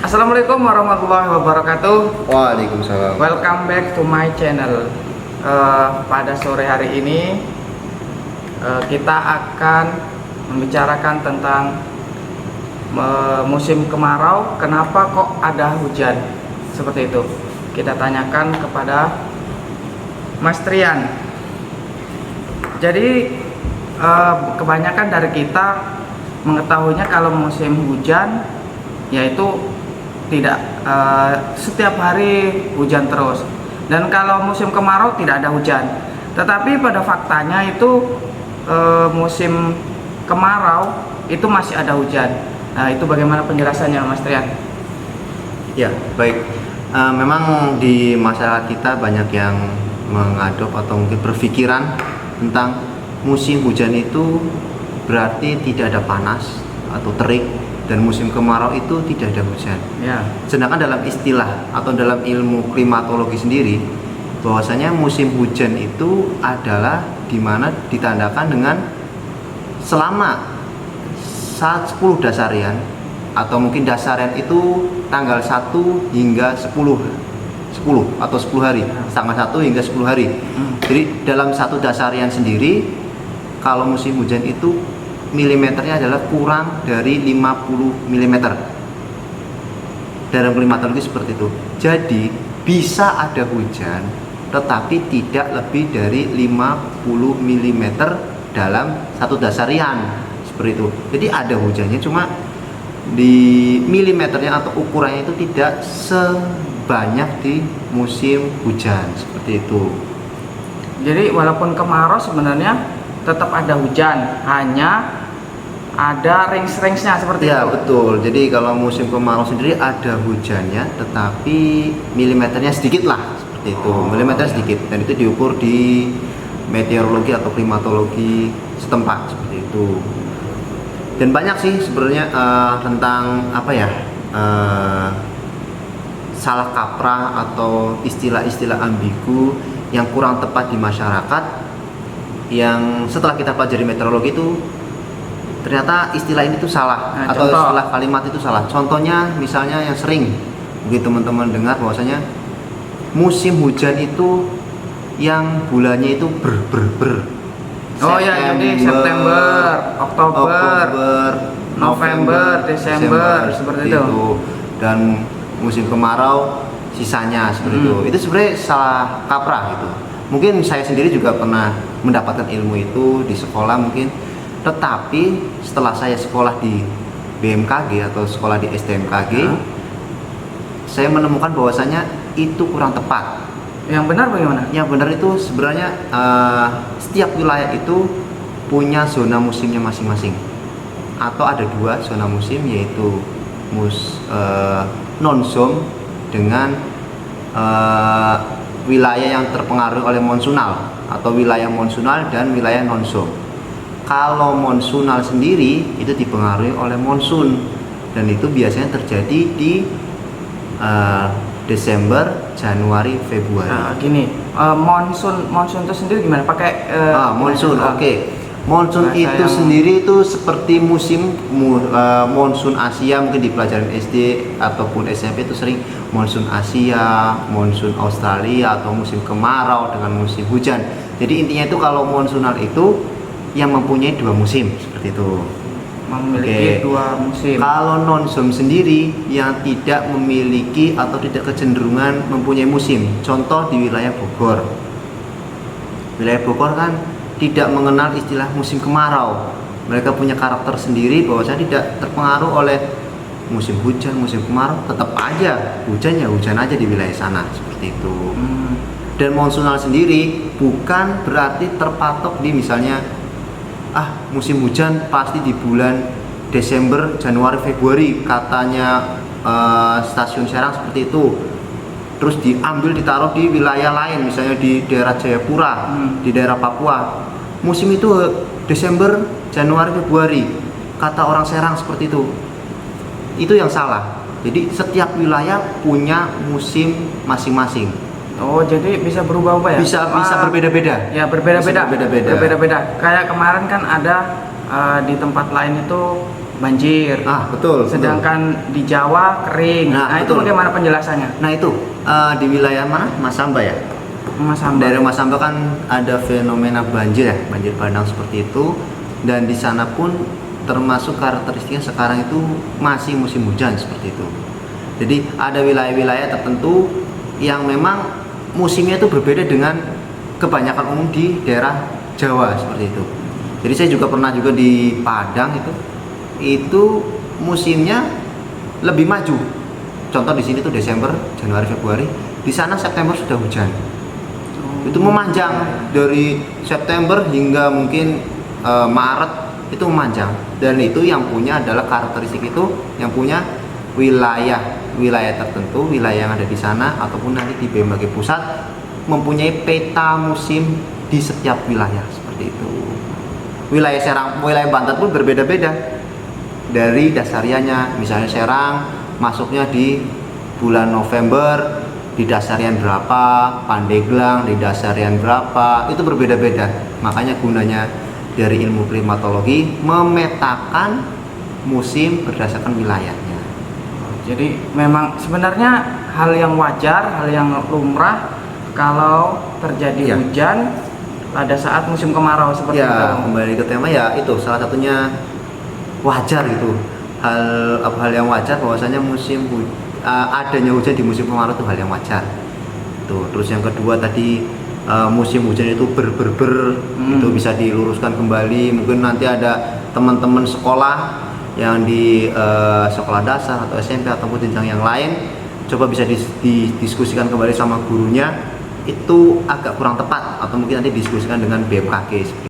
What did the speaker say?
Assalamualaikum warahmatullahi wabarakatuh. Waalaikumsalam. Welcome back to my channel. Pada sore hari ini kita akan membicarakan tentang musim kemarau. Kenapa kok ada hujan seperti itu? Kita tanyakan kepada Mas Trian. Jadi kebanyakan dari kita mengetahuinya kalau musim hujan yaitu tidak setiap hari hujan terus, dan kalau musim kemarau tidak ada hujan. Tetapi pada faktanya itu musim kemarau itu masih ada hujan. Nah, itu bagaimana penjelasannya, Mas Trian? Ya, baik. Memang di masyarakat kita banyak yang mengadop atau mungkin berpikiran tentang musim hujan itu berarti tidak ada panas atau terik, dan musim kemarau itu tidak ada hujan. Ya. Sedangkan dalam istilah atau dalam ilmu klimatologi sendiri, bahwasanya musim hujan itu adalah dimana ditandakan dengan selama saat 10 dasarian, atau mungkin dasarian itu tanggal 1 hingga 10 atau 10 hari, tanggal 1 hingga 10 hari. Jadi dalam satu dasarian sendiri, kalau musim hujan itu milimeternya adalah kurang dari 50 mm. Dalam klimatologi seperti itu. Jadi bisa ada hujan tetapi tidak lebih dari 50 mm dalam satu dasarian, seperti itu. Jadi ada hujannya, cuma di milimeternya atau ukurannya itu tidak sebanyak di musim hujan, seperti itu. Jadi walaupun kemarau sebenarnya tetap ada hujan, hanya ada range-nya seperti ya, itu. Betul. Jadi kalau musim kemarau sendiri ada hujannya, tetapi milimeternya sedikit lah, seperti itu. Milimeternya sedikit, dan itu diukur di meteorologi atau klimatologi setempat, seperti itu. Dan banyak sih sebenarnya tentang apa ya, salah kaprah atau istilah-istilah ambigu yang kurang tepat di masyarakat, yang setelah kita pelajari meteorologi itu ternyata istilah ini tuh salah. Nah, atau istilah kalimat itu salah. Contohnya misalnya yang sering mungkin teman-teman dengar, bahwasanya musim hujan itu yang bulannya itu ber. Oh ya, jadi September, Oktober, November, Desember, seperti itu. Dan musim kemarau sisanya, seperti itu. Itu sebenarnya salah kaprah gitu. Mungkin saya sendiri juga pernah mendapatkan ilmu itu di sekolah mungkin, tetapi setelah saya sekolah di BMKG atau sekolah di STMKG, saya menemukan bahwasanya itu kurang tepat. Yang benar bagaimana? Yang benar itu sebenarnya setiap wilayah itu punya zona musimnya masing-masing, atau ada 2 zona musim, yaitu non-zone dengan wilayah yang terpengaruh oleh monsunal, atau wilayah monsunal dan wilayah non-zone. Kalau monsunal sendiri itu dipengaruhi oleh monsun, dan itu biasanya terjadi di Desember, Januari, Februari. Nah, gini, monsun itu sendiri gimana? Pakai monsun, oke. Monsun itu sendiri itu seperti musim monsun Asia, mungkin di pelajaran SD ataupun SMP itu sering monsun Asia, monsun Australia, atau musim kemarau dengan musim hujan. Jadi intinya itu kalau monsunal itu yang mempunyai 2 musim, seperti itu. Memiliki 2 musim. Kalau non-zone sendiri yang tidak memiliki atau tidak kecenderungan mempunyai musim. Contoh di wilayah Bogor. Wilayah Bogor kan tidak mengenal istilah musim kemarau. Mereka punya karakter sendiri, bahwa saya tidak terpengaruh oleh musim hujan, musim kemarau, tetap aja hujan ya hujan aja di wilayah sana, seperti itu. Dan monsunal sendiri bukan berarti terpatok di misalnya musim hujan pasti di bulan Desember, Januari, Februari, katanya stasiun Serang seperti itu. Terus diambil ditaruh di wilayah lain, misalnya di daerah Jayapura, di daerah Papua. Musim itu Desember, Januari, Februari, kata orang Serang seperti itu. Itu yang salah. Jadi setiap wilayah punya musim masing-masing. Oh, jadi bisa berubah-ubah ya? Bisa berbeda-beda. Ya, berbeda-beda. Berbeda-beda. Kayak kemarin kan ada di tempat lain itu banjir. Betul. Sedangkan di Jawa kering. Nah, itu betul. bagaimana penjelasannya? Nah itu di wilayah mana? Masamba ya. Mas Hamba. Daerah Masamba kan ada fenomena banjir ya, banjir bandang seperti itu. Dan di sana pun termasuk karakteristiknya sekarang itu masih musim hujan seperti itu. Jadi ada wilayah-wilayah tertentu yang memang musimnya itu berbeda dengan kebanyakan umum di daerah Jawa seperti itu. Jadi saya juga pernah juga di Padang itu musimnya lebih maju. Contoh di sini tuh Desember, Januari, Februari. Di sana September sudah hujan. Itu memanjang dari September hingga mungkin Maret, itu memanjang. Dan itu yang punya adalah karakteristik itu yang punya wilayah tertentu, wilayah yang ada di sana ataupun nanti di BMKG pusat mempunyai peta musim di setiap wilayah seperti itu. Wilayah Serang, wilayah Banten pun berbeda-beda dari dasariannya. Misalnya Serang masuknya di bulan November di dasarian berapa, Pandeglang di dasarian berapa, itu berbeda-beda. Makanya gunanya dari ilmu klimatologi memetakan musim berdasarkan wilayahnya. Jadi memang sebenarnya hal yang wajar, hal yang lumrah kalau terjadi hujan pada saat musim kemarau seperti itu. Kembali ke tema ya itu salah satunya wajar gitu. Hal yang wajar bahwasanya adanya hujan di musim kemarau itu hal yang wajar. Tuh, terus yang kedua tadi musim hujan itu itu bisa diluruskan kembali. Mungkin nanti ada teman-teman sekolah yang di sekolah dasar atau SMP ataupun jenjang yang lain coba bisa didiskusikan kembali sama gurunya, itu agak kurang tepat atau mungkin nanti diskusikan dengan BMKG.